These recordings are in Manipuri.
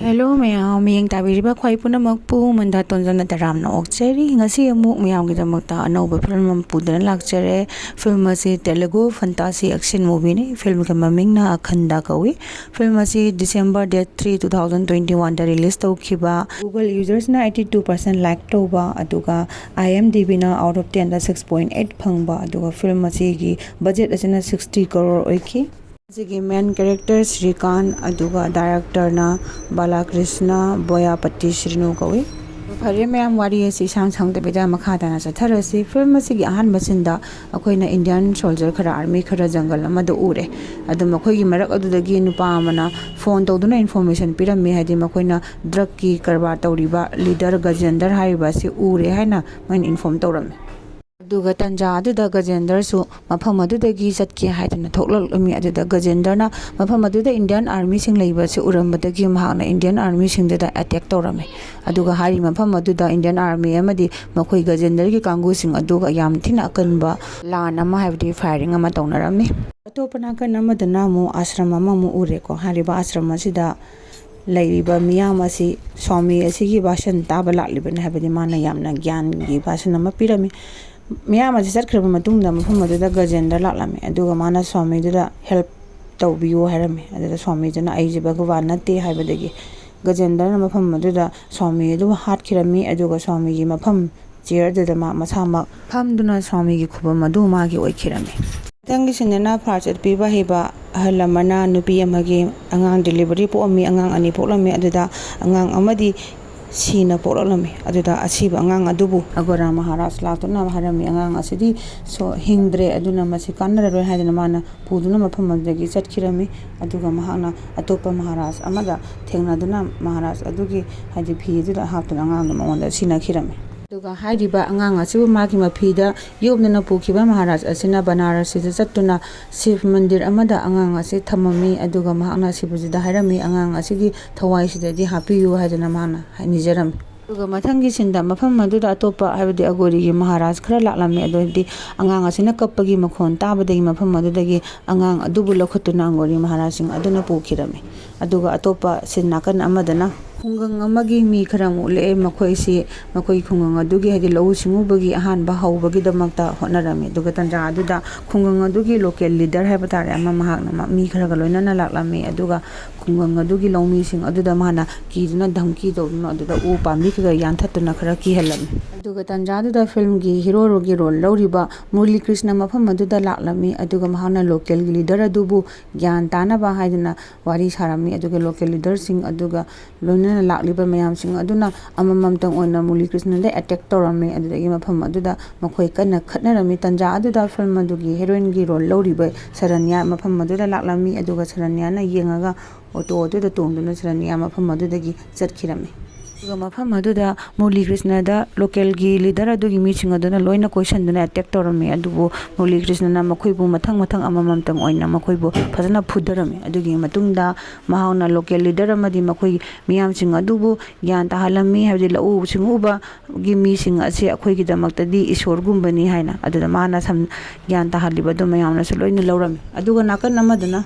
Hello ma'am, miyang tabiriba khwai puna magpu manda tonjana taram na okcheri ngasi amuk miyam gi damakta anauba film pudana lakchere film ase Telugu fantasy action movie ni film ka maming na AKHANDA kawi film ase December date 3 2021 da release tawkhiba Google users na 82% like tawba aduga IMDb na out of 10 da 6.8 phangba aduga film ase gi budget asena 60 crore oiki Sigi main character Srikant aduga director na Balakrishna Boyapati Srinu kawi phare mayam wari asi sang sang de bida makhada na chatharasi film asigi ahan basinda akoina Indian soldier khara army khara jungle amada ure adum akhoi gi marak adudagi nupa amana phone tawduna information pirami hadi makoina drug ki karbar tawriba leader Gajendra haiba si ure haina main inform tawrame aduga tanja aduda Gajendra su mafam adudagi satki haidana thoklami aduda Gajendra na mafam aduda Indian army sing leiba se urambadagi mahana Indian army sing da attack tawrame aduga hari mafam aduda Indian army amadi makhoi Gajendra gi kangu sing aduga yam thina akanba lan ama haibdi firing ama tawnarami atopana kan amadana mu ashram ama mu ure ko hariba ashram asida lairiba miyam asi swami asigi bashan taba laklibane habadi mana yamna gyan gi bashan ama pirami miyam asi satkhiraba matungda mafam aduda Gajendra laklame aduga mana swami duda help tawbiyo harame aduda swami jana aije bhagwan nate haibadagi Gajendra na mafam aduda swami du hatkirami aduga swami gi mafam chair duda ma masama phamduna swami gi khubam adu ma gi oikhirame tangi sinena first piba heba halamana nupi amagi angang delivery po ami angang ani polami aduda angang amadi sina pololami aduda asiba angang adubu agora maharaj latuna harami angang asidi so hingdre aduna masi kannara roi hadina mana puduna mafam adagi chatkirami aduga mahana atopa maharaj amada thengnaduna maharaj adugi hadi phi duda haptuna angang mamonda sina khirami aduga haidiba angang asibu magi mafida yobnana pukhiba maharaj asina Banaras sida chattuna Shiv mandir amada angang asi thamami aduga mahana sibujida hairami angang asigi thawai sidadi hapiyu haidana mana nijaram aduga mathangi sinda mafam aduda atopa haibadi agori gi maharaj khara laklami adodi angang asina kappagi makhon tabadagi mafam adudagi angang adubu lokhotuna angori maharaj sing aduna pukhirami aduga atopa sinnakan amadana khungang amagi mi kharamu le makhoisi makhoi khungang adugi hadi lau singubagi ahan ba haubagi damakta honarami aduga tanja aduda khungang adugi local leader haibatare ama mahakna mi kharaga loinana laklami aduga khungang adugi laumi sing aduda mana kiduna dhamki dawna aduda u pambi ka yanthatuna khara ki halami aduga tanja aduda film gi hero rogi role lauriba Murli Krishna mafam aduda laklami aduga mahana local leader adubu gyan tana ba haidana wari sarami aduga local leader sing aduga loina lakliba mayam sing aduna amamamtang oina Murli Krishna de attack tawrame adudagi mafam aduda makhoi kana khatnarami tanja aduda film adugi heroine gi role lauriba Saranya mafam aduda laklami aduga Saranya na yengaga auto aduda tongduna Saranya mafam adudagi chatkhirame aduga mafam aduda Murli Krishna da local gi leader adugi mi sing aduna loina question duna attack tawrame adubu Murli Krishna na makhoibu mathang amamamtang oina makhoibu phajana phudarame adugi matungda mahawna local leader amadi makhoi miyam sing adubu gyan tahalami habdi lau singuba gi mi sing ase akhoi gi damaktadi isor gumbani haina aduda mana sam gyan tahaliba do mayamna su loina laurame aduga nakan amadana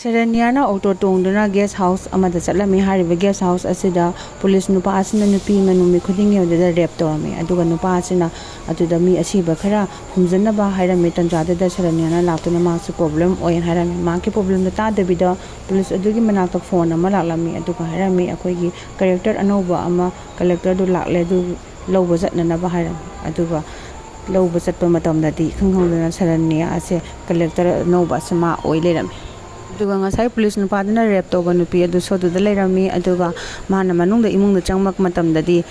Saranyana auto tongduna guest house amada chatlami hariba guest house asida police nupa asina nupi manumi khuding yawda rape tawrame aduga nupa asina aduda mi asiba khara humjanna ba hairame tanjada da Saranyana laktuna ma su problem oyen hairame ma ki problem da ta dabida police adugi manakta phone ama laklami aduga hairame akhoi gi character anauba ama collector du lakle du lawba jatnana ba hairame aduga lawba chatpa matamdadi khanghawdana Saranya ase collector anauba sama oi lerame aduga ngasai police nupaduna rape tawba nupi adu soduda leirami aduga mana manungda imungda changmak matamdadi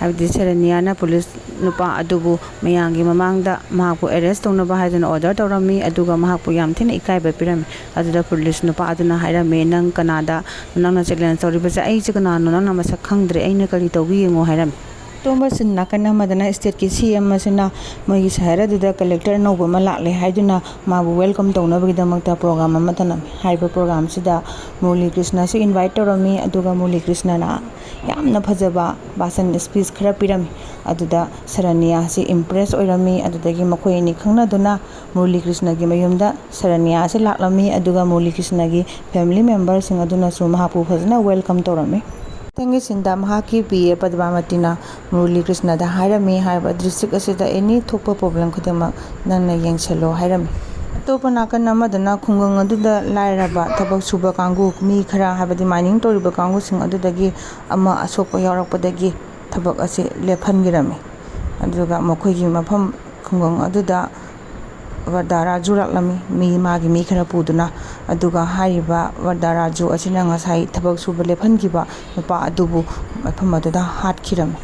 habdi Saranyana police nupa adubu mayangi mamangda mahakpu arrest tawnaba haidana order tawrami aduga mahakpu yam thina ikaiba pirami aduda police nupa aduna hairame nang kanada nangna challenge tawriba ai chi kanano nangna masak khangdre aina kari tawbi yengo hairami Thomas nakana madana state ki CM asina mogi sahara duda collector no boma lakle haiduna mabu welcome tawna bagidamata program amatana haiba program sida Murali Krishna se invite torami aduga Murali Krishna na yamna phajaba basan speech khara pirami aduda Saranya se impress oirami adudagi makhoi ni khangna duna Murali Krishna gi mayumda Saranya se laklami aduga Murali Krishna gi family members sing aduna su mahapu phajna welcome torami Tangi sinda mahaki PA Padmavatina Murali Krishna da hairami haiba district asida any thopa problem khudama nangna yengsalo hairami Topa nakan namadana khungang aduda lairaba thabak suba kangu mi khara habadi mining toriba kangu sing adudagi ama asokpa yarakpadagi thabak ase lephangirami aduga makhoigi mafam khungang aduda Vardaraju raklami mi magi mi khara puduna aduga hariba Vardaraju asina ngasai thabak suba lephangiba napa adubu mafam aduda hatkirami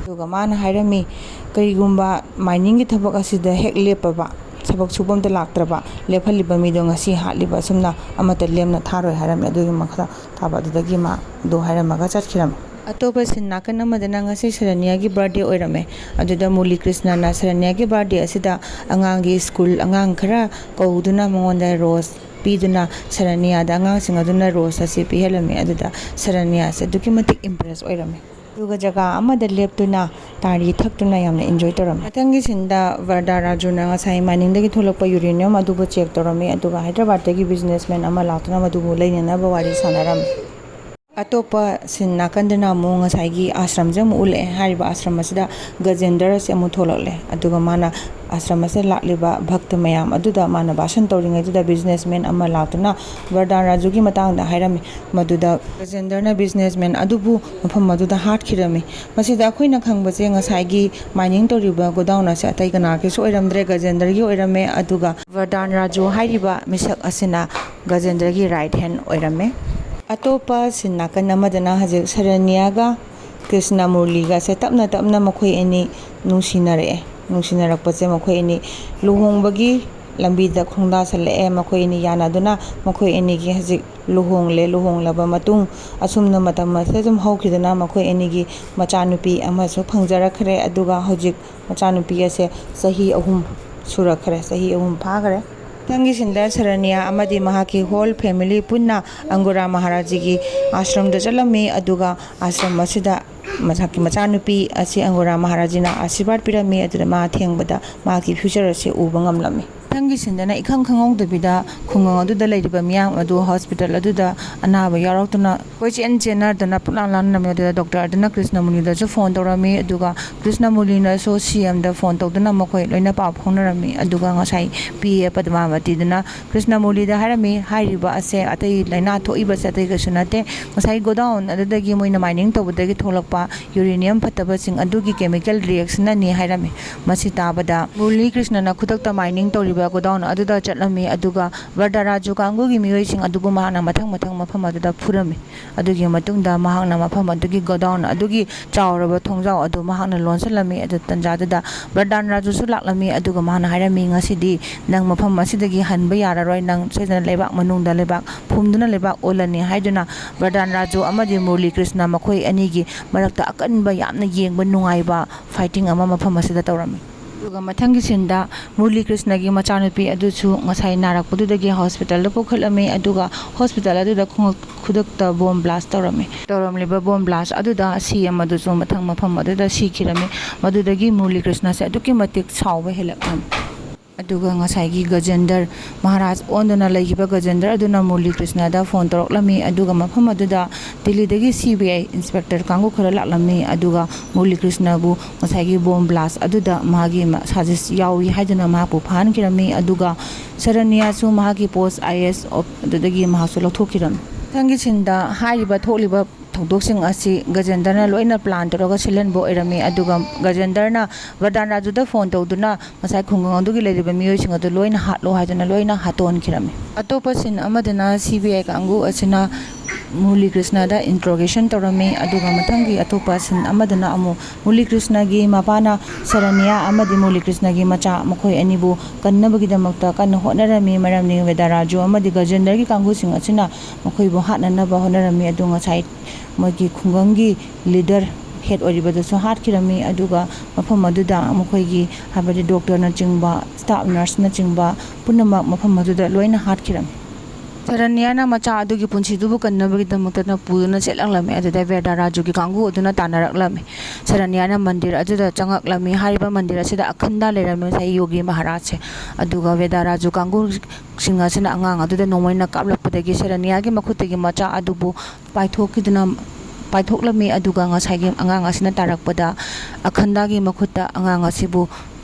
aduga mana hairami karigumba mining gi thabak asida hek lepaba sabak subam ta laktraba lephaliba mido ngasi hatliba sumna amata lemna tharoi harami adugi makha thaba adudagi ma do haramaga chatkirami Atopa sin nakan namadana ngasi Saranya gi birthday oirame aduda Murali Krishna na Saranya gi birthday asida angangi school angang khara kauduna mongonda rose piduna Saranya da angang sing aduna rose ase pihelame aduda Saranya se duki matik impress oirame Duga jaga amada leptuna tari thaktuna yamna enjoy toram Atangi sinda Vardaraju na ngasai mining dagi tholakpa uranium adubu check torame aduga Hyderabad dagi businessman ama latuna madubu lainana ba wari sanaram Atopa sin nakandana mo ngasai ashram jam ule hariba ashram asida Gajendra se amu tholokle aduga mana ashram ase lakliba bhakt mayam aduda mana bashan tawringai duda businessman ama latuna Vardaraju gi matangda hairami maduda Gajendra na businessman adubu mafam maduda hat khirami masida khoina khangbaje ngasai gi mining toriba godown ase atai kana ke so oiramdre Gajendra gi oirame aduga Vardaraju hariba misak asina Gajendra gi right hand oirame Atopa sin nakan namadana hajik Saranya ga Krishna Murali ga se tapna makhoi ani nungsinarapase makhoi ani luhongbagi lambida khongda sale makhoi ani yanaduna makhoi ani gi hajik luhonglaba matung asumna matam se jum hawkhidana makhoi ani gi machanupi amasu phangjarakre aduga hojik machanupi ase sahi ahum surakre sahi ahum phagre Tangi sinda Saranya amadi mahaki whole family punna Angura Maharaji gi ashram da chalami aduga ashram asida masaki machanupi asi Angura Maharaji na asirwad pirami aduda ma thengbada maki future ase uba ngamlami Tangi sindana ikhang khangong dabida khungang aduda leiriba miyam adu hospital aduda anaba yaraktuna koichen chenar dana pulang lan nam aduda doctor adana Krishna Murali da phone torami aduga Krishna Murali na so CM da phone tawdana makhoi loina pa phonarami aduga ngasai PA Padmavati dana Krishna Murali da harami hairiba ase atai laina thoiba se atai kasunate ngasai godown adudagi moina mining tawdagi tholakpa uranium phataba sing adugi chemical reaction na ni hairami masita bada Murali Krishna na khudakta mining tori godown aduda chatlami aduga Vardaraju kangu gi mioi sing adubu mahana mathang mafam aduda phurami adugi matungda mahana mafam adugi godown adugi chawraba thongjau adu mahana lonsalami adu tanjadada Vardaraju su laklami aduga mahana hairami ngasidi nang mafam asidagi hanba yararoi nang sedana lebak manungda lebak phumduna lebak olani haiduna Vardaraju amadi Murali Krishna makhoi anigi marakta akanba yamna yengba nungaiba fighting ama mafam asida tawrami Duga mathangi sinda Murali Krishna gi machanupi adusu ngasai narakpududagi hospital da pokhalami aduga hospital aduda khudakta bomb blast tawramliba bomb blast aduda CM adusu mathang mafam aduda sikhirami madudagi Murali Krishna se aduki matik chawba helakam aduga ngasai gi Gajendra Maharaj ondana laigiba Gajendra aduna Murali Krishna da phone toroklami aduga mafam aduda Delhi dagi CBI inspector kangu khara laklami aduga Murali Krishna bu ngasai gi bomb blast aduda magi sajis yawi haiduna mapu phan kirami aduga Saranya su magi post IS of adudagi mahasu lokhokiram Tangi sinda haiba tholiba thongdoksing asi Gajendra na loina plan toroga silen bo erami aduga Gajendra na Vardaraju da phone tawduna masai khungang adugi leiriba mioi sing adu loina hatlo haiduna loina haton kirami atopa sin amadana CBI kangu asina Murali Krishna da interrogation torami aduga mathangi atopa sin amadana amu Murali Krishna gi mapana Saranya amadi Murali Krishna gi macha makhoi anibu kannabagi damakta kan honarami maramni Vardaraju amadi Gajendra gi kangu sing asina makhoi bo hatnana ba honarami adunga sai magi khungangi leader ꯍꯦꯠ ꯑꯣꯏꯔꯤꯕꯗꯨꯁꯨ ꯍꯥꯠꯈꯤꯔꯝꯃꯤ ꯑꯗꯨꯒ ꯃꯐꯝ ꯑꯗꯨꯗ ꯃꯈꯣꯏꯒꯤ ꯍꯥꯏꯕꯗꯤ ꯗꯣꯛꯇꯔꯅꯆꯤꯡꯕ ꯁ꯭ꯇꯥꯐ ꯅꯔꯁꯅꯆꯤꯡꯕ ꯄꯨꯝꯅꯃꯛ ꯃꯐꯝ ꯑꯗꯨꯗ ꯂꯣꯏꯅ ꯍꯥꯠꯈꯤꯔꯝꯃꯤ ꯁꯔꯅ꯭ꯌꯥꯅ ꯃꯆꯥ ꯑꯗꯨꯒꯤ ꯄꯨꯟꯁꯤꯗꯨꯕꯨ ꯀꯟꯅꯕꯒꯤꯗꯃꯛꯇ ꯄꯨꯗꯨꯅ ꯆꯦꯜꯂꯛꯂꯝꯃꯤ ꯑꯗꯨꯗ ꯚꯦꯗꯥꯔꯥꯖꯨꯒꯤ ꯀꯥꯡꯕꯨ ꯑꯗꯨꯅ ꯇꯥꯟꯅꯔꯛꯂꯝꯃꯤ ꯁꯔꯅ꯭ꯌꯥꯅ ꯃꯟꯗꯤꯔ ꯑꯗꯨꯗ ꯆꯪꯉꯛꯂꯝꯃꯤ ꯍꯥꯏꯔꯤꯕ ꯃꯟꯗꯤꯔ ꯑꯁꯤꯗ ꯑꯈꯟꯗ ꯂꯩꯔꯝꯃꯤ ꯉꯁꯥꯏ ꯌꯣꯒꯤ ꯃꯍꯥꯔꯥꯖꯁꯦ ꯑꯗꯨꯒ ꯚꯦꯗꯥꯔꯥꯖꯨ ꯀꯥꯡꯕꯨꯁꯤꯡ ꯑꯁꯤꯅ ꯑꯉꯥꯡ ꯑꯗꯨꯗ ꯅꯣꯡꯃꯩꯅ ꯀꯥꯞꯂꯛꯄꯗꯒꯤ ꯁꯔꯅ꯭ꯌꯥꯒꯤ ꯃꯈꯨꯠꯇꯒꯤ ꯃꯆꯥ ꯑꯗꯨꯕꯨ ꯄꯥꯏꯊꯣꯛꯂꯝꯃꯤ ꯑꯗꯨꯒ ꯉꯁꯥꯏꯒꯤ ꯑꯉꯥꯡ ꯑꯁꯤꯅ ꯇꯥꯔꯛꯄꯗ ꯑꯈꯟꯗꯥꯒꯤ ꯃꯈꯨꯠꯇ ꯑꯉꯥꯡ ꯑꯁꯤꯕу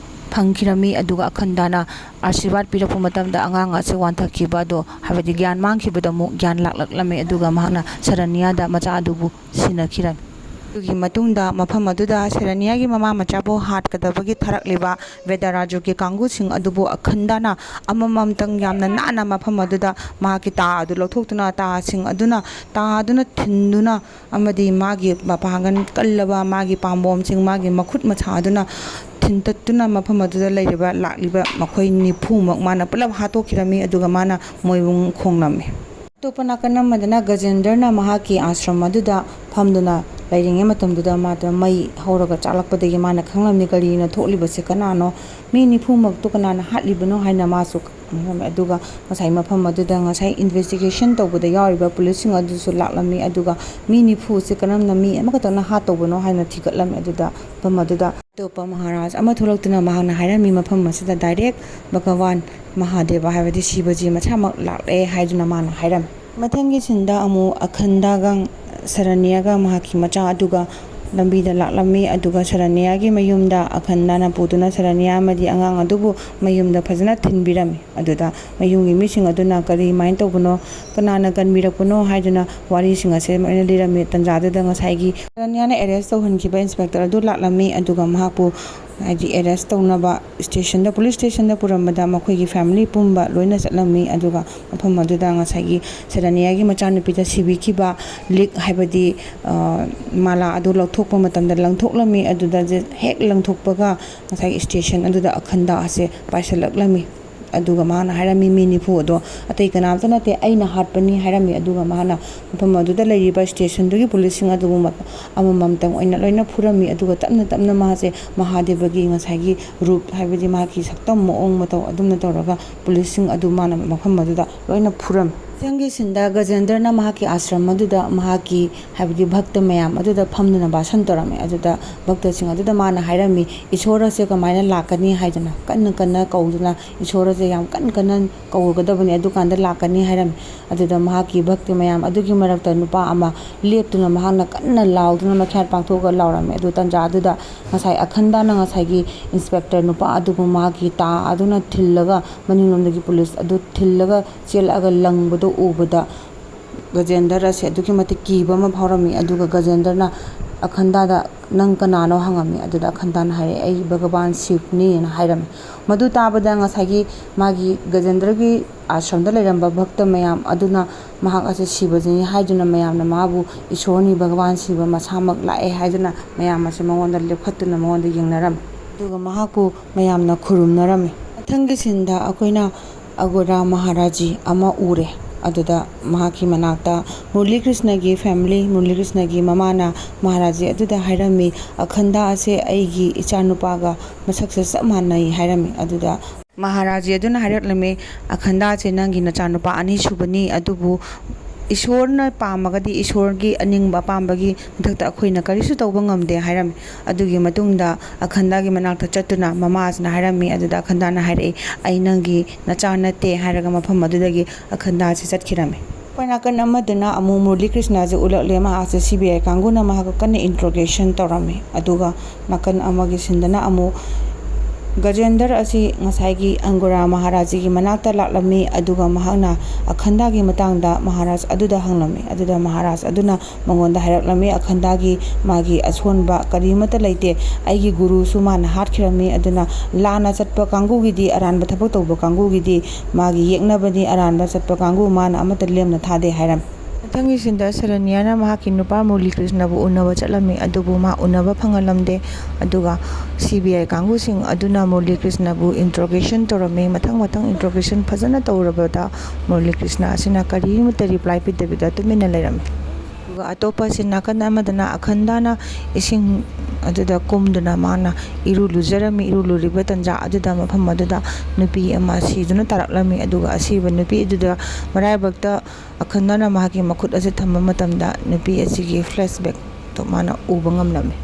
ꯐꯪꯈꯤꯔꯝꯃꯤ ꯑꯗꯨꯒ ꯑꯈꯟꯗꯥꯅ ꯑꯥꯁꯤꯔꯕꯥꯗ ꯄꯤꯔꯛꯄ ꯃꯇꯝꯗ ꯑꯉꯥꯡ ꯑꯁꯤ ꯋꯥꯟꯊꯈꯤꯕ ꯑꯗꯣ ꯍꯥꯏꯕꯗꯤ ꯒ꯭ꯌꯥꯟ ꯃꯥꯡꯈꯤꯕꯗ ꯑꯃꯨꯛ ꯒ꯭ꯌꯥꯟ ꯂꯥꯛꯂꯛꯂꯝꯃꯤ ꯑꯗꯨꯒ ꯃꯍꯥꯛꯅ ꯁꯔꯅ꯭ꯌꯥꯗ ꯃꯆꯥ ꯑꯗꯨꯕꯨ ꯁꯤꯟꯅꯈꯤꯔꯝꯃꯤ ꯑꯗꯨꯒꯤ ꯃꯇꯨꯡꯗ ꯃꯐꯝ ꯑꯗꯨꯗ ꯁꯔꯅ꯭ꯌꯥꯒꯤ ꯃꯃꯥ ꯃꯆꯥꯕꯨ ꯍꯥꯠꯀꯗꯕꯒꯤ ꯊꯥꯔꯛꯂꯤꯕ ꯚꯦꯗꯥꯔꯥꯖꯨꯒꯤ ꯀꯥꯡꯕꯨꯁꯤꯡ ꯑꯗꯨꯕꯨ ꯑꯈꯟꯗꯥꯅ ꯑꯃꯃꯝꯇꯪ ꯌꯥꯝꯅ ꯅꯥꯟꯅ ꯃꯐम ꯑꯗꯨꯗ ꯃꯍꯥꯛꯀꯤ ꯇꯥ ꯑꯗꯨ ꯂꯧꯊꯣꯛꯇꯨꯅ ꯇꯥ ꯑꯗꯨꯅ ꯊꯤꯟꯗꯨꯅ ꯑꯃꯗꯤ ꯃꯥꯒꯤ ꯃꯄꯥꯡꯒꯜ ꯀꯜꯂꯕ ꯃꯥꯒꯤ ꯄꯥꯝꯕꯣꯝꯁꯤꯡ ꯃꯥꯒꯤ ꯃꯈꯨꯠ ꯃꯁꯥ ꯑꯗꯨꯅ ꯊꯤꯟꯇꯠꯇꯨꯅ ꯃꯐꯝ ꯑꯗꯨꯗ ꯂꯥꯛꯂꯤꯕ ꯃꯈꯣꯏ ꯅꯤꯐꯨꯃꯛ ꯃꯥꯅ ꯄꯨꯂꯞ ꯍꯥꯠꯇꯣꯛꯈꯤꯔꯝꯃꯤ ꯑꯗꯨꯒ ꯃꯥꯅ ꯃꯣꯏꯕꯨ ꯈꯣꯡꯂꯝꯃꯤ ꯑꯇꯣꯞꯄ ꯅꯥꯀꯟ ꯑꯃꯗꯅ ꯒꯖꯦꯟꯗꯔꯅ ꯃꯍꯥꯛꯀꯤ ꯑꯥꯁ꯭ꯔꯝ ꯑꯗꯨꯗ ꯐꯝꯗꯨꯅ ꯂꯩꯔꯤꯉꯩ ꯃꯇꯝꯗꯨꯗ ꯃꯥꯗ ꯃꯩ ꯍꯧꯔꯒ ꯆꯥꯛꯂꯛꯄꯗꯒꯤ ꯃꯥꯅ ꯈꯪꯂꯝꯃꯤ ꯀꯔꯤꯅ ꯊꯣꯛꯂꯤꯕꯁꯦ ꯀꯅꯥꯅꯣ ꯃꯤ ꯅꯤꯐꯨꯃꯛꯇꯨ ꯀꯅꯥꯅ ꯍꯥꯠꯂꯤꯕꯅꯣ ꯍꯥꯏꯅ ꯃꯥꯁꯨ ꯈꯪꯂꯝꯃꯤ ꯑꯗꯨꯒ ꯉꯁꯥꯏ ꯃꯐꯝ ꯑꯗꯨꯗ ꯉꯁꯥꯏ ꯏꯟꯚꯦꯁꯇꯤꯒꯦꯁꯟ ꯇꯧꯕꯗ ꯌꯥꯎꯔꯤꯕ ꯄꯨꯂꯤꯁꯁꯤꯡ ꯑꯗꯨꯁꯨ ꯂꯥꯛꯂꯝꯃꯤ ꯑꯗꯨꯒ ꯃꯤ ꯅꯤꯐꯨꯁꯦ ꯀꯔꯝꯅ ꯃꯤ ꯑꯃꯈꯛꯇꯪꯅ ꯍꯥꯠꯇꯧꯕꯅꯣ ꯍꯥꯏꯅ ꯊꯤꯒꯠꯂꯝꯃꯤ ꯑꯗꯨꯗ ꯃꯐꯝ ꯑꯗꯨꯗ ꯑꯇꯣꯞꯄ ꯃꯍꯥꯔꯥꯖ ꯑꯃ ꯊꯣꯛꯂꯛꯇꯨꯅ ꯃꯍꯥꯛꯅ ꯍꯥꯏꯔꯝꯃꯤ ꯃꯐꯝ ꯑꯁꯤꯗ ꯗꯥꯏꯔꯦꯛ ꯚꯒꯋꯥꯟ ꯃꯍꯥꯗꯦꯕ ꯍꯥꯏꯕꯗꯤ ꯁꯤꯕꯖꯤ ꯃꯁꯥꯃꯛ ꯂꯥꯛꯂꯦ ꯍꯥꯏꯗꯨꯅ ꯃꯥꯅ ꯍꯥꯏꯔꯝꯃꯤ ꯃꯊꯪꯒꯤ ꯁꯤꯟꯗ ꯑꯃꯨꯛ ꯑꯈꯟꯗꯥꯒ ꯁꯔꯅ꯭ꯌꯥꯒ ꯃꯍꯥꯛꯀꯤ ꯃꯆꯥ ꯑꯗꯨꯒ ꯂꯝꯕꯤꯗ ꯂꯥꯛꯂꯝꯃꯤ ꯑꯗꯨꯒ ꯁꯔꯅ꯭ꯌꯥꯒꯤ ꯃꯌꯨꯝꯗ ꯑꯈꯟꯗꯥꯅ ꯄꯨꯗꯨꯅ ꯁꯔꯅ꯭ꯌꯥ ꯑꯃꯗꯤ ꯑꯉꯥꯡ ꯑꯗꯨꯕꯨ ꯃꯌꯨꯝꯗ ꯐꯖꯅ ꯊꯤꯟꯕꯤꯔꯝꯃꯤ ꯑꯗꯨꯗ ꯃꯌꯨꯝꯒꯤ ꯃꯤꯁꯤꯡ ꯑꯗꯨꯅ ꯀꯔꯤꯃꯥꯏꯅ ꯇꯧꯕꯅꯣ ꯀꯅꯥꯅ ꯀꯟꯕꯤꯔꯛꯄꯅꯣ ꯍꯥꯏꯗꯨꯅ ꯋꯥꯔꯤꯁꯤꯡ ꯑꯁꯦ ꯂꯣꯏꯅ ꯂꯤꯔꯝꯃꯤ ꯇꯟꯖꯥꯗꯨꯗ ꯉꯁꯥꯏꯒꯤ ꯁꯔꯅ꯭ꯌꯥꯅ ꯑꯦꯔꯦꯁ ꯇꯧꯍꯟꯈꯤꯕ ꯏꯟꯁꯄꯦꯛꯇꯔ ꯑꯗꯨ ꯂꯥꯛꯂꯝꯃꯤ ꯑꯗꯨꯒ ꯃꯍꯥꯛꯄꯨ ꯍꯥꯏꯗꯤ ꯑꯦꯔꯦꯁ ꯇꯧꯅꯕ ꯄꯨꯂꯤꯁ ꯁ꯭ꯇꯦꯁꯟꯗ ꯄꯨꯔꯝꯕꯗ ꯃꯈꯣꯏꯒꯤ ꯐꯦꯃꯤꯂꯤ ꯄꯨꯝꯕ ꯂꯣꯏꯅ ꯆꯠꯂꯝꯃꯤ ꯑꯗꯨꯒ ꯃꯐꯝ ꯑꯗꯨꯗ ꯉꯁꯥꯏꯒꯤ ꯁꯔꯅ꯭ꯌꯥꯒꯤ ꯃꯆꯥꯅꯨꯄꯤꯗ ꯁꯤꯕꯤꯈꯤꯕ ꯂꯤꯛ ꯍꯥꯏꯕꯗꯤ ꯃꯥꯂꯥ ꯑꯗꯨ ꯂꯧꯊꯣꯛꯄ ꯃꯇꯝꯗ ꯂꯪꯊꯣꯛꯂꯝꯃꯤ ꯑꯗꯨꯗ ꯍꯦꯛ ꯂꯪꯊꯣꯛꯄꯒ ꯉꯁꯥꯏꯒꯤ ꯁ꯭ꯇꯦꯁꯟ ꯑꯗꯨꯗ ꯑꯈꯟꯗꯥ ꯑꯁꯦ ꯄꯥꯏꯁꯤꯜꯂꯛꯂꯝꯃꯤ ꯑꯗꯨꯒ ꯃꯥꯅ ꯍꯥꯏꯔꯝꯃꯤ ꯃꯤ ꯅꯤꯐꯨ ꯑꯗꯣ ꯑꯇꯩ ꯀꯅꯥꯝꯇ ꯅꯠꯇꯦ ꯑꯩꯅ ꯍꯥꯠꯄꯅꯤ ꯍꯥꯏꯔꯝꯃꯤ ꯑꯗꯨꯒ ꯃꯥꯅ ꯃꯐꯝ ꯑꯗꯨꯗ ꯂꯩꯔꯤꯕ ꯁ꯭ꯇꯦꯁꯟꯗꯨꯒꯤ ꯄꯨꯂꯤꯁꯁꯤꯡ ꯑꯗꯨꯕꯨ ꯑꯃꯃꯝꯇꯪ ꯑꯣꯏꯅ ꯂꯣꯏꯅ ꯐꯨꯔꯝꯃꯤ ꯑꯗꯨꯒ ꯇꯞꯅ ꯃꯥꯁꯦ ꯃꯍꯥꯗꯦꯕꯒꯤ ꯉꯁꯥꯏꯒꯤ ꯔꯨꯞ ꯍꯥꯏꯕꯗꯤ ꯃꯍꯥꯛꯀꯤ ꯁꯛꯇꯝ ꯃꯑꯣꯡ ꯃꯇꯧ ꯑꯗꯨꯝꯅ ꯇꯧꯔꯒ ꯄꯨꯂꯤꯁꯁꯤꯡ ꯑꯗꯨ ꯃꯥꯅ ꯃꯐꯝ ꯑꯗꯨꯗ ꯂꯣꯏꯅ ꯐꯨꯔꯝꯃꯤ ꯃꯊꯪꯒꯤ ꯁꯤꯟꯗ ꯒꯖꯦꯟꯗꯔꯅ ꯃꯍꯥꯛꯀꯤ ꯑꯥꯁ꯭ꯔꯝ ꯑꯗꯨꯗ ꯃꯍꯥꯛꯀꯤ ꯍꯥꯏꯕꯗꯤ ꯚꯛꯇ ꯃꯌꯥꯝ ꯑꯗꯨꯗ ꯐꯝꯗꯨꯅ ꯚꯥꯁꯟ ꯇꯧꯔꯝꯃꯤ ꯑꯗꯨꯗ ꯚꯛꯇꯁꯤꯡ ꯑꯗꯨꯗ ꯃꯥꯅ ꯍꯥꯏꯔꯝꯃꯤ ꯏꯁꯣꯔ ꯑꯁꯦ ꯀꯃꯥꯏꯅ ꯂꯥꯛꯀꯅꯤ ꯍꯥꯏꯗꯅ ꯀꯟꯅ ꯀꯧꯗꯨꯅ ꯏꯁꯣꯔ ꯑꯁꯦ ꯌꯥꯝ ꯀꯟꯅ ꯀꯧꯒꯗꯕꯅꯤ ꯑꯗꯨꯀꯥꯟꯗ ꯂꯥꯛꯀꯅꯤ ꯍꯥꯏꯔꯝꯃꯤ ꯑꯗꯨꯗ ꯃꯍꯥꯛꯀꯤ ꯚꯛꯇ ꯃꯌꯥꯝ ꯑꯗꯨꯒꯤ ꯃꯔꯛꯇ ꯅꯨꯄꯥ ꯑꯃ ꯂꯦꯞꯇꯨꯅ ꯃꯍꯥꯛꯅ ꯀꯟꯅ ꯂꯥꯎꯗꯨꯅ ꯃꯈ꯭ꯌꯥꯠ ꯄꯥꯡꯊꯣꯛꯑꯒ ꯂꯥꯎꯔꯝꯃꯤ ꯑꯗꯨ ꯇꯟꯖꯥꯗꯨꯗ ꯉꯁꯥꯏ ꯑꯈꯟꯗꯥꯅꯉꯁꯥꯏꯒꯤ ꯏꯟꯁꯄꯦꯛꯇꯔ ꯅꯨꯄꯥ ꯑꯗꯨꯕꯨ ꯃꯍꯥꯛꯀꯤ ꯇꯥ ꯑꯗꯨꯅ ꯊꯤꯜꯂꯒ ꯃꯅꯤꯡꯂꯣꯝꯗꯒꯤ ꯄꯨꯂꯤꯁ ꯑꯗꯨ ꯊꯤꯜꯂꯒ ꯆꯦꯜꯂꯛꯑꯒ ꯂꯪꯕꯗꯨ ꯎꯕꯗ ꯒꯖꯦꯟꯗꯔ ꯑꯁꯦ ꯑꯗꯨꯛꯀꯤ ꯃꯇꯤꯛ ꯀꯤꯕ ꯑꯃ ꯐꯥꯎꯔꯝꯃꯤ ꯑꯗꯨꯒ ꯒꯖꯦꯟꯗꯔꯅ ꯑꯈꯟꯗꯥꯗ ꯅꯪ ꯀꯅꯥꯅꯣ ꯍꯪꯉꯝꯃꯤ ꯑꯗꯨꯗ ꯑꯈꯟꯗꯥꯅ ꯍꯥꯏꯔꯛꯑꯦ ꯑꯩ ꯚꯒꯋꯥꯟ ꯁꯤꯕꯅꯤꯅ ꯍꯥꯏꯔꯝꯃꯤ ꯃꯗꯨ ꯇꯥꯕꯗ ꯉꯁꯥꯏꯒꯤ ꯃꯥꯒꯤ ꯒꯖꯦꯟꯗꯔꯒꯤ ꯑꯥꯁ꯭ꯔꯝꯗ ꯂꯩꯔꯝꯕ ꯚꯛꯇ ꯃꯌꯥꯝ ꯑꯗꯨꯅ ꯃꯍꯥꯛ ꯑꯁꯦ ꯁꯤꯕꯖꯤꯅꯤ ꯍꯥꯏꯗꯨꯅ ꯃꯌꯥꯝꯅ ꯃꯥꯕꯨ ꯏꯁꯣꯔꯅꯤ ꯚꯒꯋꯥꯟ ꯁꯤꯕ ꯃꯁꯥꯃꯛ ꯂꯥꯛꯑꯦ ꯍꯥꯏꯗꯨꯅ ꯃꯌꯥꯝ ꯑꯁꯦ ꯃꯉꯣꯟꯗ ꯂꯦꯞꯈꯠꯇꯨꯅ ꯃꯉꯣꯟꯗ ꯌꯦꯡꯅꯔꯝꯃꯤ ꯑꯗꯨꯒ ꯃꯍꯥꯛꯄꯨ ꯃꯌꯥꯝꯅ ꯈꯨꯔꯨꯝꯅꯔꯝꯃꯤ ꯃꯊꯪꯒꯤ ꯁꯤꯟꯗ ꯑꯩꯈꯣꯏꯅ ꯑꯒꯣꯔꯥ ꯃꯍꯥꯔꯥꯖꯤ ꯑꯃ ꯎꯔꯦ ꯑꯗꯨꯗ ꯃꯍꯥꯛꯀꯤ ꯃꯅꯥꯛꯇ ꯃꯨꯔꯂꯤ ꯀ꯭ꯔꯤꯁꯅꯒꯤ ꯐꯦꯃꯤꯂꯤ ꯃꯨꯔꯂꯤ ꯀ꯭ꯔꯤꯁꯅꯒꯤ ꯃꯃꯥꯅ ꯃꯍꯥꯔꯥꯖꯤ ꯑꯗꯨꯗ ꯍꯥꯏꯔꯝꯃꯤ ꯑꯈꯟꯗꯥ ꯑꯁꯦ ꯑꯩꯒꯤ ꯏꯆꯥꯅꯨꯄꯥꯒ ꯃꯁꯛꯁꯦ ꯆꯞ ꯃꯥꯟꯅꯩ ꯍꯥꯏꯔꯝꯃꯤ ꯑꯗꯨꯗ ꯃꯍꯥꯔꯥꯖꯤ ꯑꯗꯨꯅ ꯍꯥꯏꯔꯛꯂꯝꯃꯤ ꯑꯈꯟꯗꯥꯁꯦ ꯅꯪꯒꯤ ꯅꯆꯥꯅꯨꯄꯥ ꯑꯅꯤꯁꯨꯕꯅꯤ ꯑꯗꯨꯕꯨ ꯏꯁꯣꯔꯅ ꯄꯥꯝꯃꯒꯗꯤ ꯏꯁꯣꯔꯒꯤ ꯑꯅꯤꯡꯕ ꯑꯄꯥꯝꯕꯒꯤ ꯃꯊꯛꯇ ꯑꯩꯈꯣꯏꯅ ꯀꯔꯤꯁꯨ ꯇꯧꯕ ꯉꯝꯗꯦ ꯍꯥꯏꯔꯝꯃꯤ ꯑꯗꯨꯒꯤ ꯃꯇꯨꯡꯗ ꯑꯈꯟꯗꯥꯒꯤ ꯃꯅꯥꯛꯇ ꯆꯠꯇꯨꯅ ꯃꯃꯥꯁꯤꯅ ꯍꯥꯏꯔꯝꯃꯤ ꯑꯗꯨꯗ ꯑꯈꯟꯗꯥꯅ ꯍꯥꯏꯔꯛꯏ ꯑꯩ ꯅꯪꯒꯤ ꯅꯆꯥ ꯅꯠꯇꯦ ꯍꯥꯏꯔꯒ ꯃꯐꯝ ꯑꯗꯨꯗꯒꯤ ꯑꯈꯟꯗꯥꯁꯦ ꯆꯠꯈꯤꯔꯝꯃꯤ ꯑꯩꯈꯣꯏ ꯅꯥꯀꯟ ꯑꯃꯗꯅ ꯑꯃꯨꯛ ꯃꯨꯔꯂꯤ ꯀ꯭ꯔꯤꯁꯅꯁꯦ ꯎꯠꯂꯛꯂꯦ ꯃꯍꯥꯛꯁꯦ CBI ꯀꯥꯡꯕꯨꯅ ꯃꯍꯥꯛꯀ ꯀꯟꯅ ꯏꯟꯇ꯭ꯔꯣꯒꯦꯁꯟ ꯇꯧꯔꯝꯃꯤ ꯑꯗꯨꯒ ꯅꯥꯀꯟ ꯑꯃꯒꯤ ꯁꯤꯟꯗꯅ ꯑꯃꯨꯛ ꯒꯖꯦꯟꯗꯔ ꯑꯁꯤ ꯉꯁꯥꯏꯒꯤ ꯑꯪꯒꯣꯔꯥ ꯃꯍꯥꯔꯥꯖꯤꯒꯤ ꯃꯅꯥꯛꯇ ꯂꯥꯛꯂꯝꯃꯤ ꯑꯗꯨꯒ ꯃꯍꯥꯛꯅ ꯑꯈꯟꯗꯥꯒꯤ ꯃꯇꯥꯡꯗ ꯃꯍꯥꯔꯥꯖ ꯑꯗꯨꯗ ꯍꯪꯂꯝꯃꯤ ꯑꯗꯨꯗ ꯃꯍꯥꯔꯥꯖ ꯑꯗꯨꯅ ꯃꯉꯣꯟꯗ ꯍꯥꯏꯔꯛꯂꯝꯃꯤ ꯑꯈꯟꯗꯥꯒꯤ ꯃꯥꯒꯤ ꯑꯁꯣꯟꯕ ꯀꯔꯤꯃꯠꯇ ꯂꯩꯇꯦ ꯑꯩꯒꯤ ꯒꯨꯔꯨꯁꯨ ꯃꯥꯅ ꯍꯥꯠꯈꯤꯔꯝꯃꯤ ꯑꯗꯨꯅ ꯂꯥꯟꯅ ꯆꯠꯄ ꯀꯥꯡꯕꯨꯒꯤꯗꯤ ꯑꯔꯥꯟꯕ ꯊꯕꯛ ꯇꯧꯕ ꯀꯥꯡꯕꯨꯒꯤꯗꯤ ꯃꯥꯒꯤ ꯌꯦꯛꯅꯕꯅꯤ ꯑꯔꯥꯟꯕ ꯆꯠꯄ ꯀꯥꯡꯕꯨ ꯃꯥꯅ ꯑꯃꯠꯇ ꯂꯦꯝꯅ ꯊꯥꯗꯦ ꯍꯥꯏꯔꯝꯃꯤ ꯃꯊꯪꯒꯤ ꯁꯤꯟꯗ ꯁꯔꯅ꯭ꯌꯥꯅ ꯃꯍꯥꯛꯀꯤ ꯅꯨꯄꯥ ꯃꯨꯔꯂꯤ ꯀ꯭ꯔꯤꯁꯅꯕꯨ ꯎꯅꯕ ꯆꯠꯂꯝꯃꯤ ꯑꯗꯨꯕꯨ ꯃꯥ ꯎꯅꯕ ꯐꯪꯍꯜꯂꯝꯗꯦ ꯑꯗꯨꯒ CBI ꯀꯥꯡꯕꯨꯁꯤꯡ ꯑꯗꯨꯅ ꯃꯨꯔꯂꯤ ꯀ꯭ꯔꯤꯁꯅꯕꯨ ꯏꯟꯇ꯭ꯔꯣꯒꯦꯁꯟ ꯇꯧꯔꯝꯃꯤ ꯃꯊꯪ ꯏꯟꯇ꯭ꯔꯣꯒꯦꯁꯟ ꯐꯖꯅ ꯇꯧꯔꯕꯗ ꯃꯨꯔꯂꯤ ꯀ꯭ꯔꯤꯁꯅ ꯑꯁꯤꯅ ꯀꯔꯤꯃꯠꯇ ꯔꯤꯄ꯭ꯂꯥꯏ ꯄꯤꯗꯕꯤꯗ ꯇꯨꯃꯤꯟꯅ ꯂꯩꯔꯝꯃꯤ ꯑꯗꯨꯒ ꯑꯇꯣꯞꯄ ꯁꯤꯟ ꯅꯥꯀꯟ ꯑꯃꯗꯅ ꯑꯈꯟꯗꯥꯅ ꯏꯁꯤꯡ ꯑꯗꯨꯗ ꯀꯨꯝꯗꯨꯅ ꯃꯥꯅ ꯏꯔꯨ ꯂꯨꯖꯔꯝꯃꯤ ꯏꯔꯨ ꯂꯨꯔꯤꯕ ꯇꯟꯖꯥ ꯑꯗꯨꯗ ꯃꯐꯝ ꯑꯗꯨꯗ ꯅꯨꯄꯤ ꯑꯃ ꯁꯤꯗꯨꯅ ꯇꯥꯔꯛꯂꯝꯃꯤ ꯑꯗꯨꯒ ꯑꯁꯤꯕ ꯅꯨꯄꯤ ꯑꯗꯨꯗ ꯃꯔꯥꯏꯕꯛꯇ ꯑꯈꯟꯗꯥꯅ ꯃꯍꯥꯛꯀꯤ ꯃꯈꯨꯠ ꯑꯁꯤ ꯊꯝꯕ ꯃꯇꯝꯗ ꯅꯨꯄꯤ ꯑꯁꯤꯒꯤ ꯐ꯭ꯂꯦꯁꯕꯦꯛꯇꯣ ꯃꯥꯅ ꯎꯕ ꯉꯝꯂꯝꯃꯤ꯫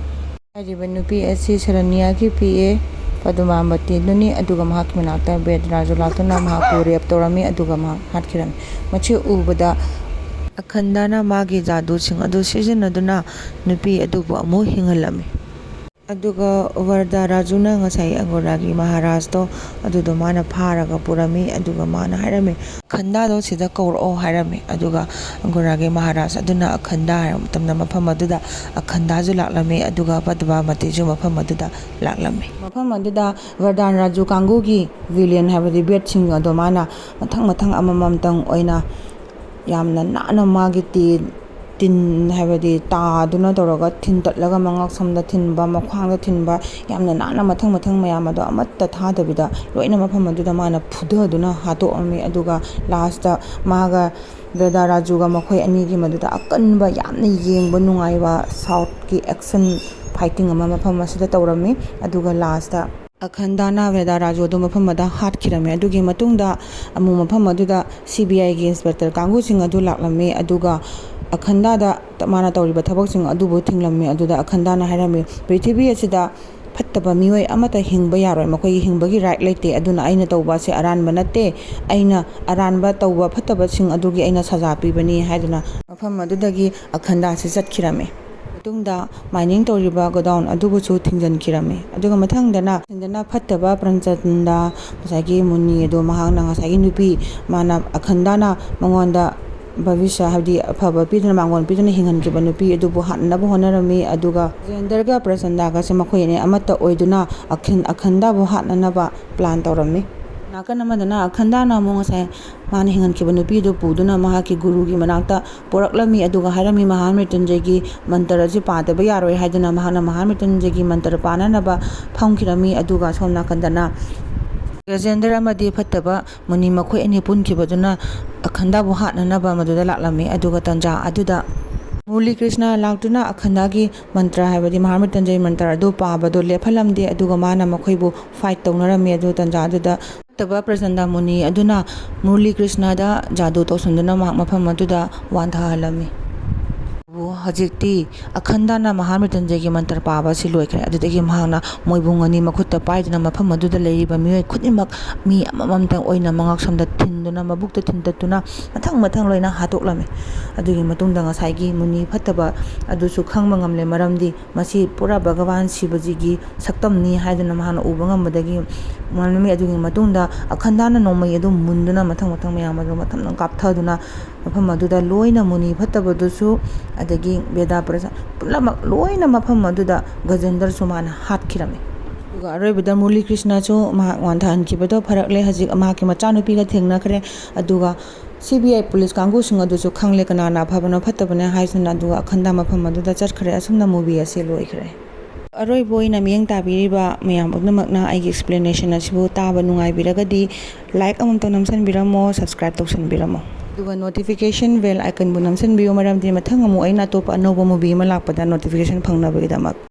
ꯍꯥꯏꯔꯤꯕ ꯅꯨꯄꯤ ꯑꯁꯤ ꯁꯔꯅꯤꯌꯥꯒꯤ ꯄꯤ.ꯑꯦ. ꯄꯗꯃꯥꯕꯇꯤꯗꯨꯅꯤ ꯑꯗꯨꯒ ꯃꯍꯥꯛꯀꯤ ꯃꯅꯥꯛꯇ ꯕꯦꯗꯔꯥꯖꯨ ꯂꯥꯛꯇꯨꯅ ꯃꯍꯥꯛꯄꯨ ꯔꯦꯞ ꯇꯧꯔꯝꯃꯤ ꯑꯗꯨꯒ ꯃꯍꯥꯛ ꯍꯥꯠꯈꯤꯔꯝꯃꯤ꯫ ꯃꯁꯤ ꯎꯕꯗ ꯑꯈꯟꯗꯥꯅ ꯃꯥꯒꯤ ꯖꯥꯗꯨꯁꯤꯡ ꯑꯗꯨ ꯁꯤꯖꯤꯟꯅꯗꯨꯅ ꯅꯨꯄꯤ ꯑꯗꯨꯕꯨ ꯑꯃꯨꯛ ꯍꯤꯡꯍꯜꯂꯝꯃꯤ꯫ ꯑꯗꯨꯒ ꯋꯔꯗꯥꯔꯥꯖꯨꯅ ꯉꯁꯥꯏ ꯑꯪꯒꯣꯔꯥꯒꯤ ꯃꯍꯥꯔꯥꯖꯇꯣ ꯑꯗꯨꯗꯣ ꯃꯥꯅ ꯐꯥꯔꯒ ꯄꯨꯔꯝꯃꯤ ꯑꯗꯨꯒ ꯃꯥꯅ ꯍꯥꯏꯔꯝꯃꯤ ꯑꯈꯟꯗꯥꯗꯣ ꯁꯤꯗ ꯀꯧꯔꯛꯑꯣ ꯍꯥꯏꯔꯝꯃꯤ ꯑꯗꯨꯒ ꯑꯪꯒꯣꯔꯥꯒꯤ ꯃꯍꯥꯔꯥꯖ ꯑꯗꯨꯅ ꯑꯈꯟꯗꯥ ꯍꯥꯏꯕ ꯃꯇꯝꯗ ꯃꯐꯝ ꯑꯗꯨꯗ ꯑꯈꯟꯗꯥꯁꯨ ꯂꯥꯛꯂꯝꯃꯤ ꯑꯗꯨꯒ ꯄꯗꯃꯥꯕꯇꯤꯁꯨ ꯃꯐꯝ ꯑꯗꯨꯗ ꯂꯥꯛꯂꯝꯃꯤ꯫ ꯃꯐꯝ ꯑꯗꯨꯗ ꯋꯔꯗꯥꯔꯥꯖꯨ ꯀꯥꯡꯕꯨꯒꯤ ꯚꯤꯂꯤꯌꯟ ꯍꯥꯏꯕꯗꯤ ꯕꯦꯠꯁꯤꯡ ꯑꯗꯣ ꯃꯥꯅ ꯃꯊꯪ ꯑꯃꯃꯝꯇꯪ ꯑꯣꯏꯅ ꯌꯥꯝꯅ ꯅꯥꯟꯅ ꯃꯥꯒꯤ ꯇꯤꯟ ꯍꯥꯏꯕꯗꯤ ꯇꯥꯗꯨꯅ ꯇꯧꯔꯒ ꯊꯤꯟꯇꯠꯂꯒ ꯃꯉꯛꯁꯝꯗ ꯊꯤꯟꯕ ꯃꯈ꯭ꯋꯥꯡꯗ ꯊꯤꯟꯕ ꯌꯥꯝꯅ ꯅꯥꯟꯅ ꯃꯊꯪ ꯃꯌꯥꯝ ꯑꯗꯣ ꯑꯃꯠꯇ ꯊꯥꯗꯕꯤꯗ ꯂꯣꯏꯅ ꯃꯐꯝ ꯑꯗꯨꯗ ꯃꯥꯅ ꯐꯨꯗꯗꯨꯅ ꯍꯥꯠꯇꯣꯛꯑꯝꯃꯤ ꯑꯗꯨꯒ ꯂꯥꯁꯇ ꯃꯥꯒ ꯋꯔꯗꯥꯔꯥꯖꯨꯒ ꯃꯈꯣꯏ ꯑꯅꯤꯒꯤ ꯃꯗꯨꯗ ꯑꯀꯟꯕ ꯌꯥꯝꯅ ꯌꯦꯡꯕ ꯅꯨꯡꯉꯥꯏꯕ ꯁꯥꯎꯠꯀꯤ ꯑꯦꯛꯁꯟ ꯐꯥꯏꯇꯤꯡ ꯑꯃ ꯃꯐꯝ ꯑꯁꯤꯗ ꯇꯧꯔꯝꯃꯤ ꯑꯗꯨꯒ ꯂꯥꯁꯇ ꯑꯈꯟꯗꯥꯅ ꯋꯔꯗꯥꯔꯥꯖꯨ ꯑꯗꯨ ꯃꯐꯝ ꯑꯗꯨꯗ ꯍꯥꯠꯈꯤꯔꯝꯃꯤ꯫ ꯑꯗꯨꯒꯤ ꯃꯇꯨꯡꯗ ꯑꯃꯨꯛ ꯃꯐꯝ ꯑꯗꯨꯗ CBIꯒꯤ ꯏꯟꯁꯄꯦꯛꯇꯔ ꯀꯥꯡꯕꯨꯁꯤꯡ ꯑꯗꯨ ꯂꯥꯛꯂꯝꯃꯤ ꯑꯗꯨꯒ ꯑꯈꯟꯗꯥꯗ ꯃꯥꯅ ꯇꯧꯔꯤꯕ ꯊꯕꯛꯁꯤꯡ ꯑꯗꯨꯕꯨ ꯊꯤꯡꯂꯝꯃꯤ ꯑꯗꯨꯗ ꯑꯈꯟꯗꯥꯅ ꯍꯥꯏꯔꯝꯃꯤ ꯄ꯭ꯔꯤꯊꯤꯕꯤ ꯑꯁꯤꯗ ꯐꯠꯇꯕ ꯃꯤꯑꯣꯏ ꯑꯃꯠꯇ ꯍꯤꯡꯕ ꯌꯥꯔꯣꯏ ꯃꯈꯣꯏꯒꯤ ꯍꯤꯡꯕꯒꯤ ꯔꯥꯏꯠ ꯂꯩꯇꯦ ꯑꯗꯨꯅ ꯑꯩꯅ ꯇꯧꯕ ꯑꯁꯤ ꯑꯔꯥꯟꯕ ꯅꯠꯇꯦ ꯑꯩꯅ ꯑꯔꯥꯟꯕ ꯇꯧꯕ ꯐꯠꯇꯕꯁꯤꯡ ꯑꯗꯨꯒꯤ ꯑꯩꯅ ꯁꯖꯥ ꯄꯤꯕꯅꯤ ꯍꯥꯏꯗꯨꯅ ꯃꯐꯝ ꯑꯗꯨꯗꯒꯤ ꯑꯈꯟꯗꯥꯁꯤ ꯆꯠꯈꯤꯔꯝꯃꯤ꯫ ꯃꯇꯨꯡꯗ ꯃꯥꯏꯅꯤꯡ ꯇꯧꯔꯤꯕ ꯒꯣꯗꯥꯎꯟ ꯑꯗꯨꯕꯨꯁꯨ ꯊꯤꯡꯖꯤꯟꯈꯤꯔꯝꯃꯤ ꯑꯗꯨꯒ ꯃꯊꯪꯗꯅ ꯐꯠꯇꯕ ꯄ꯭ꯔꯟꯆꯟꯗ ꯉꯁꯥꯏꯒꯤ ꯃꯨꯅꯤ ꯑꯗꯣ ꯃꯍꯥꯛꯅ ꯉꯁꯥꯏꯒꯤ ꯅꯨꯄꯤ ꯃꯥꯅ ꯑꯈꯟꯗꯥꯅ ꯃꯉꯣꯟꯗ ꯚꯕꯤꯁ꯭ꯌ ꯍꯥꯏꯕꯗꯤ ꯑꯐꯕ ꯄꯤꯗꯨꯅ ꯃꯥꯡꯒꯣꯟ ꯄꯤꯗꯨꯅ ꯍꯤꯡꯍꯟꯈꯤꯕ ꯅꯨꯄꯤ ꯑꯗꯨꯕꯨ ꯍꯥꯠꯅꯕ ꯍꯣꯠꯅꯔꯝꯃꯤ ꯑꯗꯨꯒ ꯒꯖꯦꯟꯗꯔꯒ ꯄ꯭ꯔꯆꯟꯗꯥꯒꯁꯦ ꯃꯈꯣꯏ ꯑꯅꯤ ꯑꯃꯠꯇ ꯑꯣꯏꯗꯨꯅ ꯑꯈꯟꯗꯥꯕꯨ ꯍꯥꯠꯅꯅꯕ ꯄ꯭ꯂꯥꯟ ꯇꯧꯔꯝꯃꯤ꯫ ꯅꯥꯀꯟ ꯑꯃꯗꯅ ꯑꯈꯟꯗꯥꯅ ꯑꯃꯨꯛ ꯉꯁꯥꯏ ꯃꯥꯅ ꯍꯤꯡꯍꯟꯈꯤꯕ ꯅꯨꯄꯤꯗꯨ ꯄꯨꯗꯨꯅ ꯃꯍꯥꯛꯀꯤ ꯒꯨꯔꯨꯒꯤ ꯃꯅꯥꯛꯇ ꯄꯣꯔꯛꯂꯝꯃꯤ ꯑꯗꯨꯒ ꯍꯥꯏꯔꯝꯃꯤ ꯃꯍꯥꯃ꯭ꯔꯤꯇꯨꯟꯖꯌꯒꯤ ꯃꯟꯇꯔ ꯑꯁꯤ ꯄꯥꯗꯕ ꯌꯥꯔꯣꯏ ꯍꯥꯏꯗꯨꯅ ꯃꯍꯥꯛꯅ ꯃꯍꯥꯃ꯭ꯔꯤꯇꯨꯟꯖꯌꯒꯤ ꯃꯟꯇꯔ ꯄꯥꯅꯅꯕ ꯐꯝꯈꯤꯔꯝꯃꯤ ꯑꯗꯨꯒ ꯁꯣꯝ ꯅꯥꯀꯟꯗꯅ ꯒꯖꯦꯟꯗꯔ ꯑꯃꯗꯤ ꯐꯠꯇꯕ ꯃꯨꯅꯤ ꯃꯈꯣꯏ ꯑꯅꯤ ꯄꯨꯟꯈꯤꯕꯗꯨꯅ ꯑꯈꯟꯗꯥꯕꯨ ꯍꯥꯠꯅꯅꯕ ꯃꯗꯨꯗ ꯂꯥꯛꯂꯝꯃꯤ ꯑꯗꯨꯒ ꯇꯟꯖꯥ ꯑꯗꯨꯗ ꯃꯨꯔꯂꯤ ꯀ꯭ꯔꯤꯁꯅ ꯂꯥꯛꯇꯨꯅ ꯑꯈꯟꯗꯥꯒꯤ ꯃꯟꯇ꯭ꯔ ꯍꯥꯏꯕꯗꯤ ꯃꯍꯥꯃ꯭ꯔꯤꯇꯨꯟꯖꯌ ꯃꯟꯇꯔ ꯑꯗꯨ ꯄꯥꯕꯗꯣ ꯂꯦꯞꯍꯜꯂꯝꯗꯦ ꯑꯗꯨꯒ ꯃꯥꯅ ꯃꯈꯣꯏꯕꯨ ꯐꯥꯏꯠ ꯇꯧꯅꯔꯝꯃꯤ ꯑꯗꯨ ꯇꯟꯖꯥ ꯑꯗꯨꯗ ꯐꯠꯇꯕ ꯄ꯭ꯔꯆꯟꯗ ꯃꯨꯅꯤ ꯑꯗꯨꯅ ꯃꯨꯔꯂꯤ ꯀ꯭ꯔꯤꯁꯅꯗ ꯖꯥꯗꯨ ꯇꯧꯁꯤꯟꯗꯨꯅ ꯃꯍꯥꯛ ꯃꯐꯝ ꯑꯗꯨꯗ ꯋꯥꯟꯊꯍꯜꯂꯝꯃꯤ꯫ ꯍꯧꯖꯤꯛꯇꯤ ꯑꯈꯟꯗꯥꯅ ꯃꯍꯥꯃ꯭ꯔꯤꯇꯨꯟꯖꯌꯒꯤ ꯃꯟꯇꯔ ꯄꯥꯕ ꯑꯁꯤ ꯂꯣꯏꯈ꯭ꯔꯦ ꯑꯗꯨꯗꯒꯤ ꯃꯍꯥꯛꯅ ꯃꯣꯏꯕꯨꯡ ꯑꯅꯤ ꯃꯈꯨꯠꯇ ꯄꯥꯏꯗꯨꯅ ꯃꯐꯝ ꯑꯗꯨꯗ ꯂꯩꯔꯤꯕ ꯃꯤꯑꯣꯏ ꯈꯨꯗꯤꯡꯃꯛ ꯃꯤ ꯑꯃꯃꯝꯇꯪ ꯑꯣꯏꯅ ꯃꯉꯛꯁꯝꯗ ꯊꯤꯟꯗꯨꯅ ꯃꯕꯨꯛꯇ ꯊꯤꯟꯇꯠꯇꯨꯅ ꯃꯊꯪ ꯂꯣꯏꯅ ꯍꯥꯠꯇꯣꯛꯂꯝꯃꯤ꯫ ꯑꯗꯨꯒꯤ ꯃꯇꯨꯡꯗꯉꯁꯥꯏꯒꯤ ꯃꯨꯅꯤ ꯐꯠꯇꯕ ꯑꯗꯨꯁꯨ ꯈꯪꯕ ꯉꯝꯂꯦ ꯃꯔꯝꯗꯤ ꯃꯁꯤ ꯄꯨꯔꯥ ꯚꯒꯋꯥꯟ ꯁꯤꯕꯖꯤꯒꯤ ꯁꯛꯇꯝꯅꯤ ꯍꯥꯏꯗꯨꯅ ꯃꯍꯥꯛꯅ ꯎꯕ ꯉꯝꯕꯗꯒꯤ ꯉꯝꯂꯝꯃꯤ꯫ ꯑꯗꯨꯒꯤ ꯃꯇꯨꯡꯗ ꯑꯈꯟꯗꯥꯅ ꯅꯣꯡꯃꯩ ꯑꯗꯨ ꯃꯨꯟꯗꯨꯅ ꯃꯊꯪ ꯃꯌꯥꯝ ꯑꯗꯨ ꯃꯊꯪ ꯀꯥꯞꯊꯗꯨꯅ ꯃꯐꯝ ꯑꯗꯨꯗ ꯂꯣꯏꯅ ꯃꯨꯅꯤ ꯐꯠꯇꯕꯗꯨꯁꯨ ꯑꯗꯒꯤ ꯕꯦꯗꯥ ꯄꯨꯝꯅꯃꯛ ꯂꯣꯏꯅꯃꯐꯝ ꯑꯗꯨꯗ ꯒꯖꯦꯟꯗꯔꯁꯨ ꯃꯥꯅ ꯍꯥꯠꯈꯤꯔꯝꯃꯤ꯫ ꯑꯗꯨꯒ ꯑꯔꯣꯏꯕꯗ ꯃꯨꯔꯂꯤ ꯀ꯭ꯔꯤꯁꯅꯁꯨ ꯃꯍꯥꯛ ꯋꯥꯟꯊꯍꯟꯈꯤꯕꯗꯣ ꯐꯔꯛꯂꯦ ꯍꯧꯖꯤꯛ ꯃꯍꯥꯛꯀꯤ ꯃꯆꯥꯅꯨꯄꯤꯒ ꯊꯦꯡꯅꯈ꯭ꯔꯦ ꯑꯗꯨꯒ CBI ꯄꯨꯂꯤꯁ ꯀꯥꯡꯕꯨꯁꯤꯡ ꯑꯗꯨꯁꯨ ꯈꯪꯂꯦ ꯀꯅꯥꯅ ꯑꯐꯕꯅꯣ ꯐꯠꯇꯕꯅꯣ ꯍꯥꯏꯗꯨꯅ ꯑꯗꯨꯒ ꯑꯈꯟꯗꯥ ꯃꯐꯝ ꯑꯗꯨꯗ ꯆꯠꯈ꯭ꯔꯦ ꯑꯁꯨꯝꯅ ꯃꯨꯚꯤ ꯑꯁꯤ ꯂꯣꯏꯈ꯭ꯔꯦ꯫ ꯑꯔꯣꯏꯕ ꯑꯣꯏꯅ ꯃꯤꯠꯌꯦꯡ ꯇꯥꯕꯤꯔꯤꯕ ꯃꯌꯥꯝ ꯄꯨꯝꯅꯃꯛꯅ ꯑꯩꯒꯤ ꯑꯦꯛꯁꯄ꯭ꯂꯦꯅꯦꯁꯟ ꯑꯁꯤꯕꯨ ꯇꯥꯕ ꯅꯨꯡꯉꯥꯏꯕꯤꯔꯒꯗꯤ ꯂꯥꯏꯛ ꯑꯃꯃꯝꯇꯪ ꯅꯝꯁꯟꯕꯤꯔꯝꯃꯣ ꯁꯕꯁꯀ꯭ꯔꯥꯏꯕ ꯇꯧꯁꯟꯕꯤꯔꯝꯃꯣ ꯑꯗꯨꯒ ꯅꯣꯇꯤꯐꯤꯀꯦꯁꯟ ꯕꯦꯜ ꯑꯥꯏꯀꯟꯕꯨ ꯅꯝꯁꯟꯕꯤꯌꯨ ꯃꯔꯝꯗꯤ ꯃꯊꯪ ꯑꯃꯨꯛ ꯑꯩꯅ ꯑꯇꯣꯞꯄ ꯑꯅꯧꯕ ꯃꯨꯚꯤ ꯑꯃ ꯂꯥꯛꯄꯗ ꯅꯣꯇꯤꯐꯤꯀꯦꯁꯟ ꯐꯪꯅꯕꯒꯤꯗꯃꯛ꯫